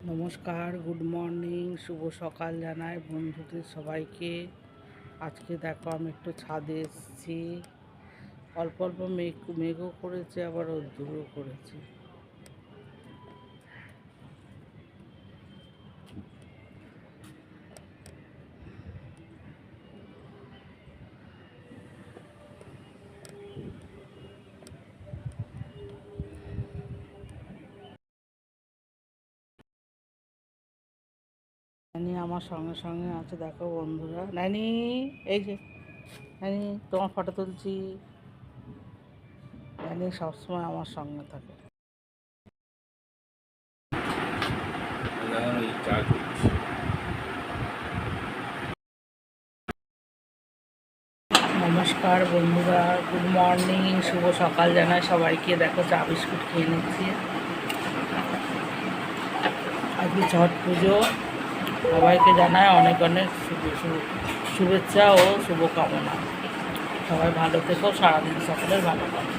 নমস্কার, good morning, শুভ সকাল জানাই বন্ধুদের সবাইকে। আজকে দেখো আমি একটু ছাদে এসেছি। অল্প অল্প মেঘও করেছে, আবার রোদ্দুরও করেছে। নানি আমার সঙ্গে সঙ্গে আছে, দেখো বন্ধুরা। নানি, এই যে নানি, তোমার ফটো তুলছি। নানি সবসময় আমার সঙ্গে থাকে। নমস্কার বন্ধুরা, গুড মর্নিং, শুভ সকাল জানাই সবাইকে। দেখো চা বিস্কুট খেয়ে নিচ্ছি। আজকে ছট পুজো, সবাইকে জানায় অনেক অনেক শুভেচ্ছা ও শুভকামনা। সবাই ভালো থেকো, সারাদিন সকলের ভালো কামনা।